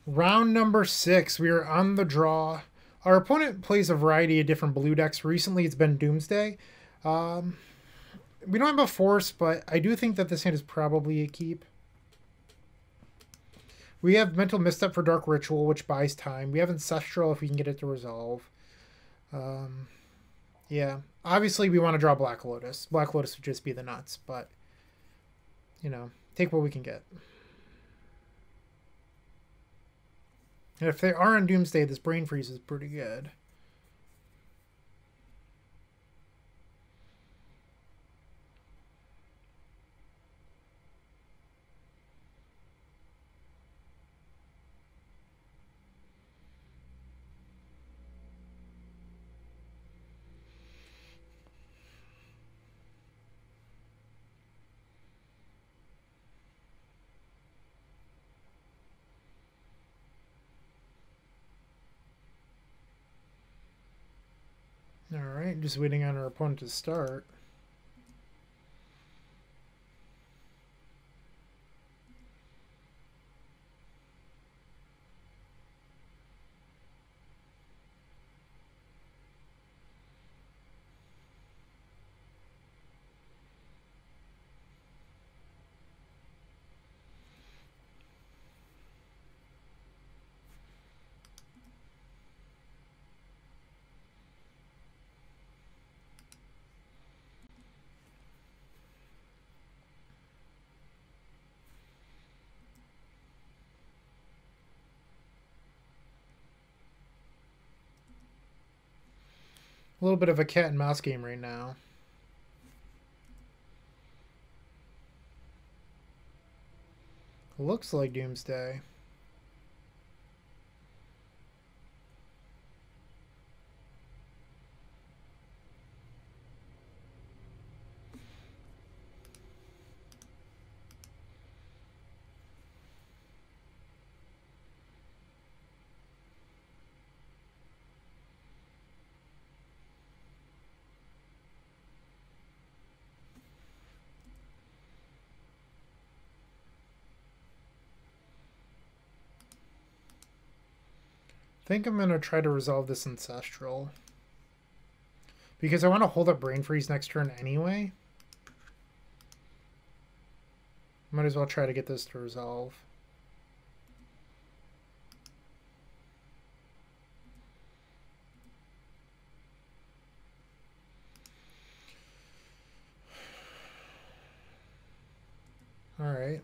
Round number 6. We are on the draw. Our opponent plays a variety of different blue decks. Recently, it's been Doomsday. We don't have a force, but I do think that this hand is probably a keep. We have Mental Misstep for Dark Ritual, which buys time. We have Ancestral if we can get it to resolve. Yeah. Obviously, we want to draw Black Lotus. Black Lotus would just be the nuts, but, you know, take what we can get. And if they are on Doomsday, this Brain Freeze is pretty good. Alright, just waiting on our opponent to start. A little bit of a cat and mouse game right now. Looks like Doomsday. I think I'm going to try to resolve this Ancestral. Because I want to hold up Brain Freeze next turn anyway. Might as well try to get this to resolve. Alright.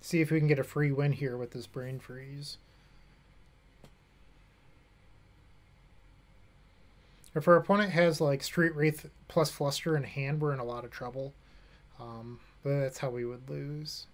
See if we can get a free win here with this Brain Freeze. If our opponent has like Street Wraith plus Fluster in hand, we're in a lot of trouble. But that's how we would lose.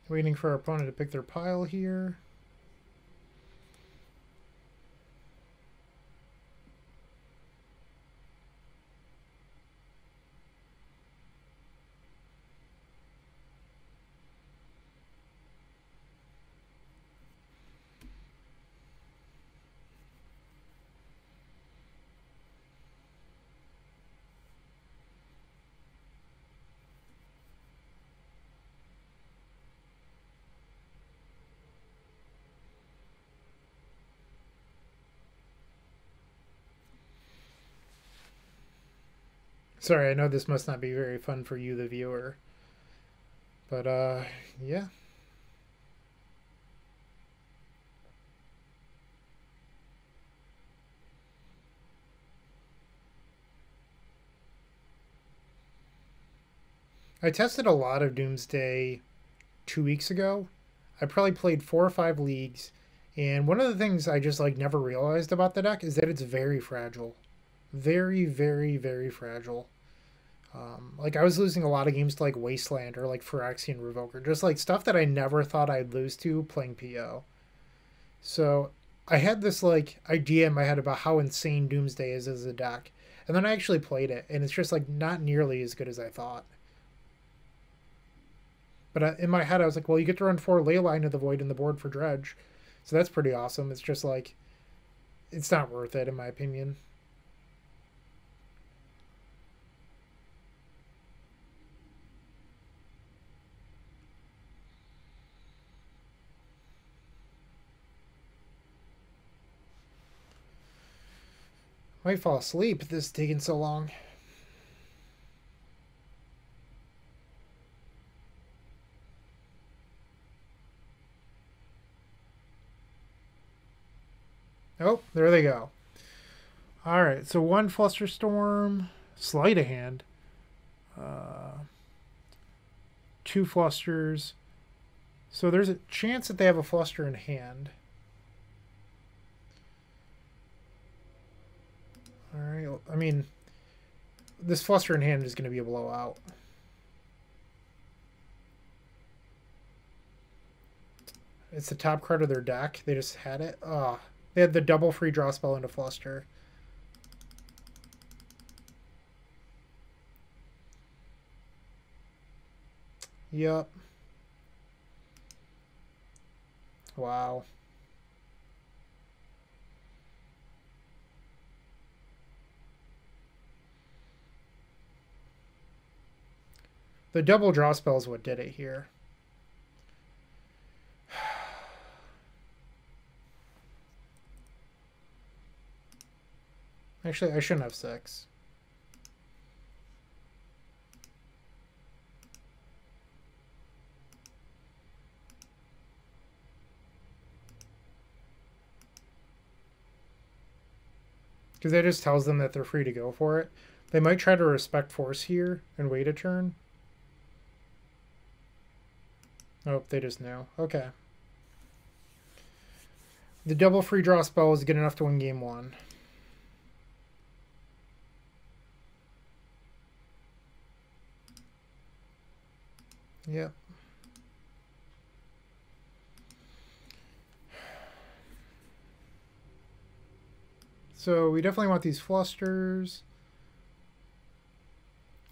Waiting for our opponent to pick their pile here. Sorry, I know this must not be very fun for you, the viewer. But, yeah. I tested a lot of Doomsday 2 weeks ago. I probably played 4 or 5 leagues, and one of the things I just like never realized about the deck is that it's very fragile. Very, very, very fragile. Like I was losing a lot of games to like Wasteland or like Phyrexian Revoker, just like stuff that I never thought I'd lose to playing PO. So I had this like idea in my head about how insane Doomsday is as a deck, and then I actually played it, and it's just like not nearly as good as I thought. But in my head, I was like, well, you get to run 4 Leyline of the Void in the board for Dredge, so that's pretty awesome. It's just like it's not worth it in my opinion. Might fall asleep. This is taking so long. Oh, there they go. All right, so 1 Flusterstorm, Sleight of Hand, 2 Flusters. So there's a chance that they have a Fluster in hand. All right, I mean, this Fluster in hand is going to be a blowout. It's the top card of their deck. They just had it. Oh, they had the double free draw spell into Fluster. Yup. Wow. The double draw spell is what did it here. Actually, I shouldn't have 6. Because that just tells them that they're free to go for it. They might try to respect force here and wait a turn. Oh, they just knew. Okay. The double free draw spell is good enough to win game 1. Yep. So we definitely want these Flusters.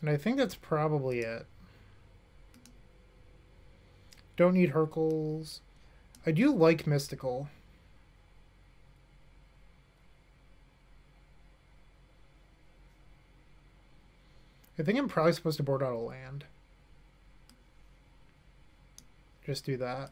And I think that's probably it. Don't need Hercules. I do like Mystical. I think I'm probably supposed to board out a land. Just do that.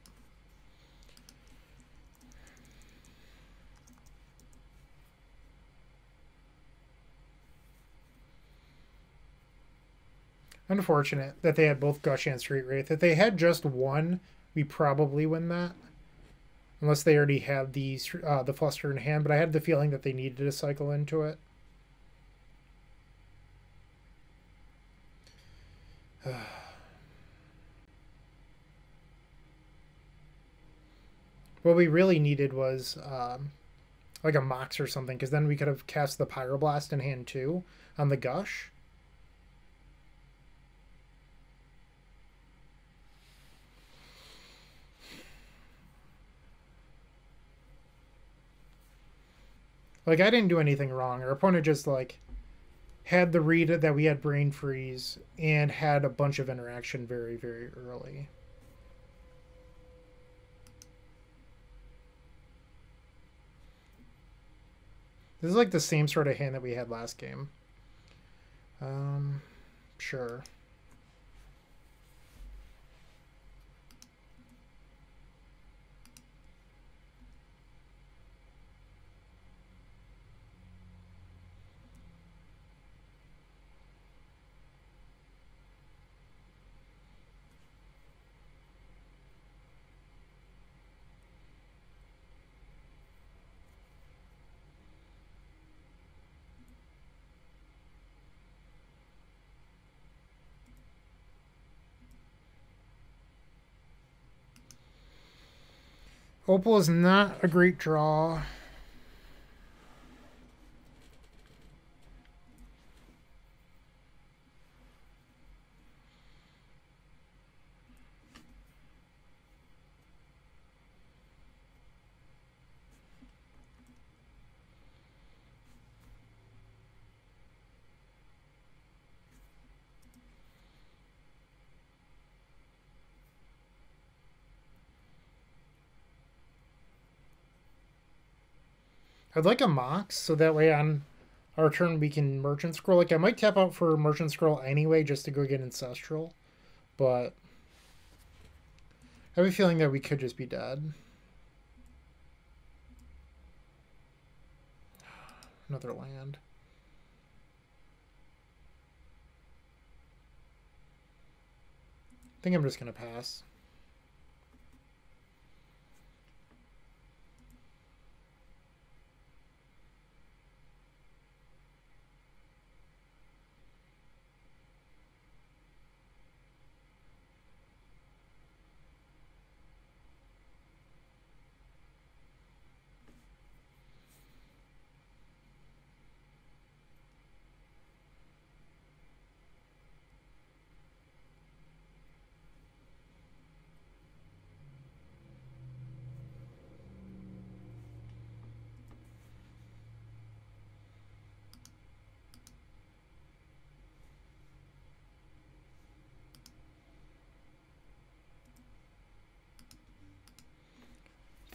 Unfortunate that they had both Gush and Street Wraith. If they had just one, we probably win that. Unless they already had the Fluster in hand, but I had the feeling that they needed to cycle into it. What we really needed was like a Mox or something, because then we could have cast the Pyroblast in hand too on the Gush. Like, I didn't do anything wrong. Our opponent just, like, had the read that we had Brain Freeze and had a bunch of interaction very, very early. This is, like, the same sort of hand that we had last game. Sure. Opal is not a great draw. I'd like a Mox, so that way on our turn we can Merchant Scroll. Like, I might tap out for Merchant Scroll anyway just to go get Ancestral, but I have a feeling that we could just be dead. Another land. I think I'm just going to pass.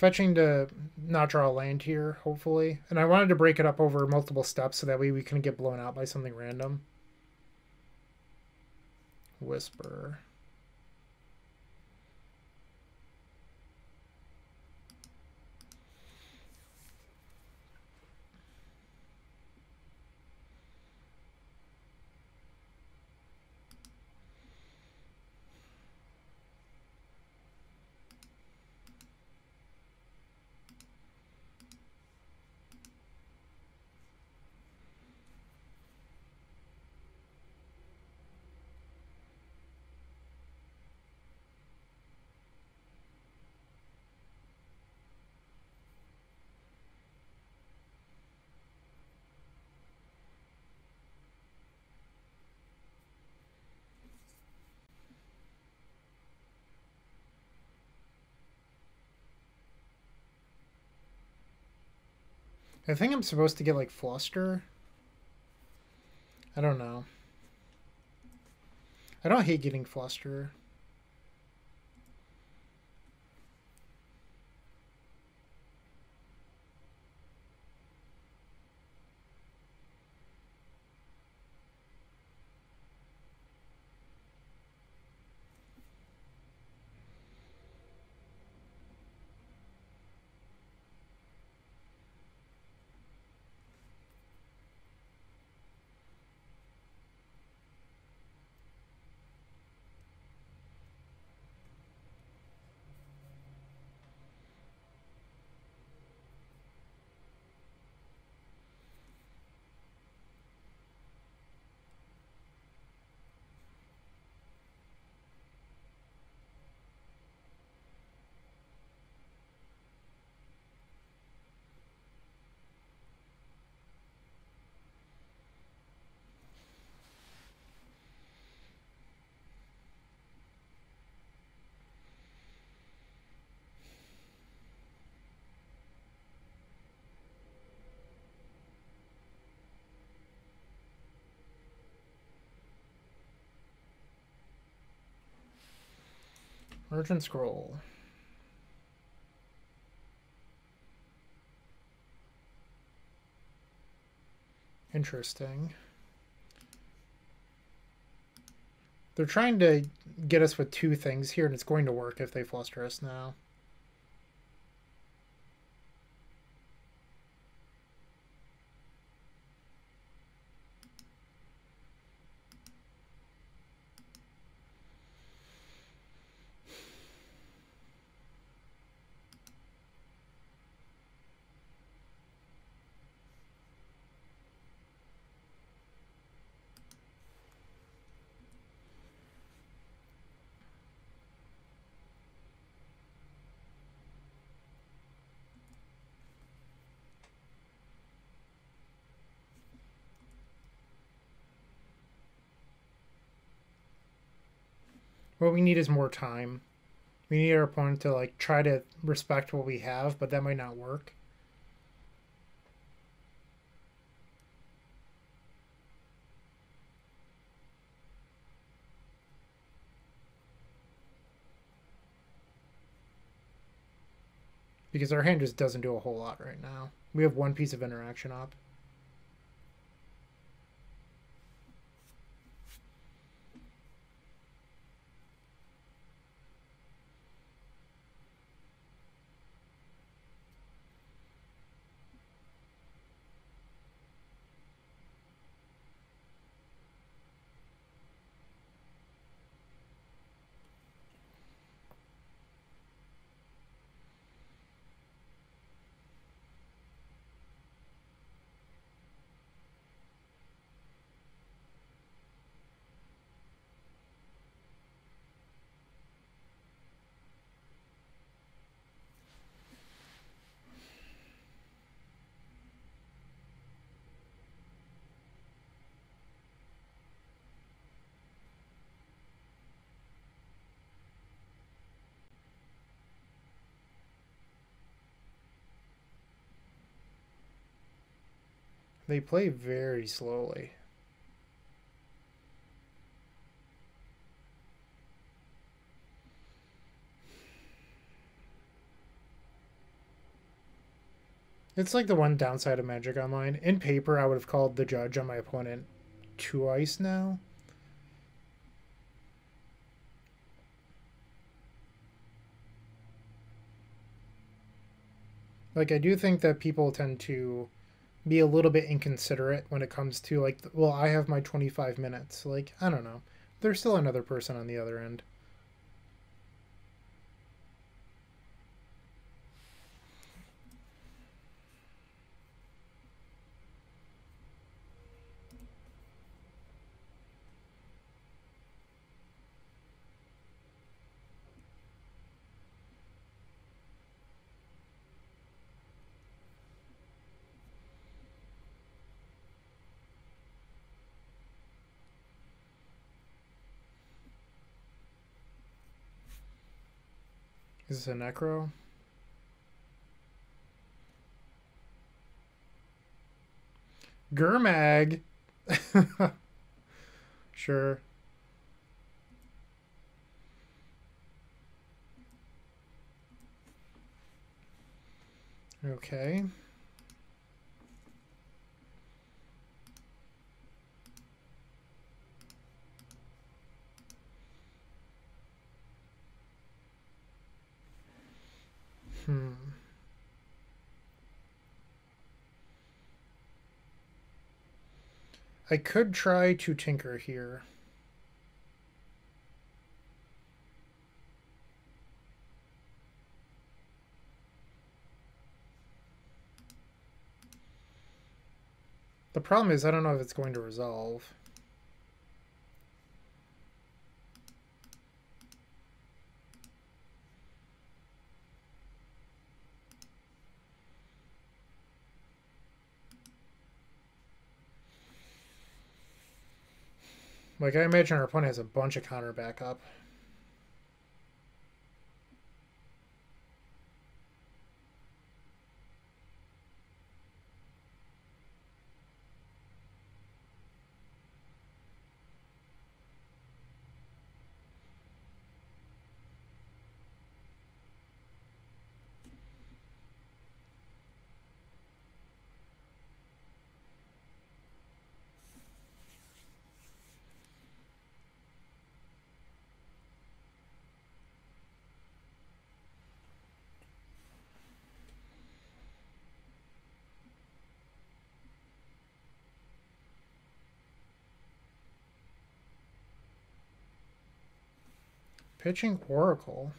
Fetching to not draw a land here, hopefully. And I wanted to break it up over multiple steps so that way we couldn't get blown out by something random. Whisper. I think I'm supposed to get like Fluster. I don't know. I don't hate getting Fluster. Merchant Scroll. Interesting. They're trying to get us with two things here, and it's going to work if they fluster us now. What we need is more time. We need our opponent to like try to respect what we have, but that might not work. Because our hand just doesn't do a whole lot right now. We have one piece of interaction up. They play very slowly. It's like the one downside of Magic Online. In paper, I would have called the judge on my opponent twice now. Like, I do think that people tend to be a little bit inconsiderate when it comes to, like, well, I have my 25 minutes. Like, I don't know. There's still another person on the other end. Is this a Necro? Gurmag! Sure. Okay. I could try to tinker here. The problem is I don't know if it's going to resolve. Like, I imagine our opponent has a bunch of counter backup. Pitching Oracle.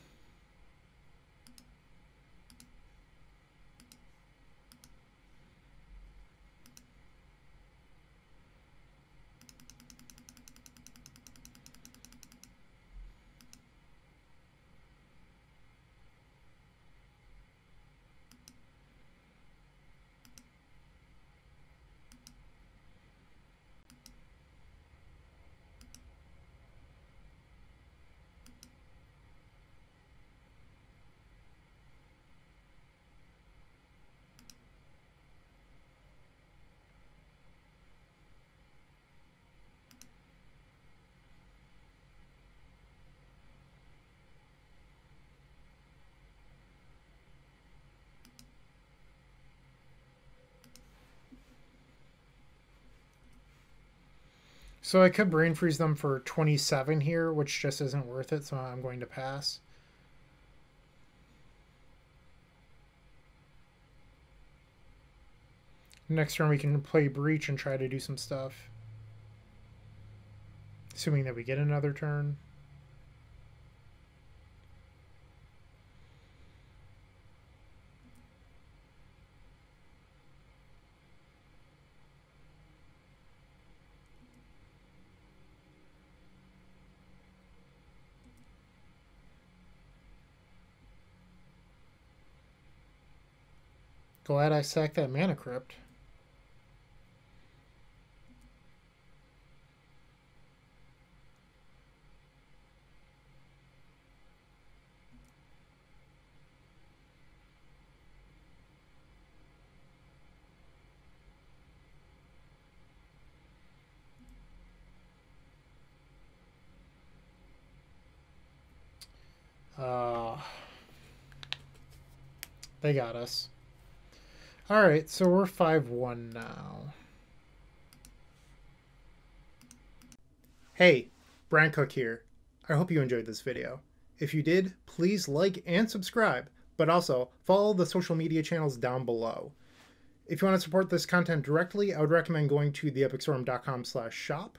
So I could brain freeze them for 27 here, which just isn't worth it, so I'm going to pass. Next turn we can play Breach and try to do some stuff. Assuming that we get another turn. Glad I sacked that Mana Crypt. They got us. Alright, so we're 5-1 now. Hey, Bryant Cook here. I hope you enjoyed this video. If you did, please like and subscribe, but also follow the social media channels down below. If you want to support this content directly, I would recommend going to theepicstorm.com/shop.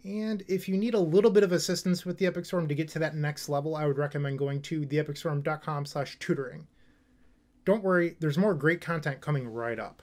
And if you need a little bit of assistance with the Epic Storm to get to that next level, I would recommend going to theepicstorm.com/tutoring. Don't worry, there's more great content coming right up.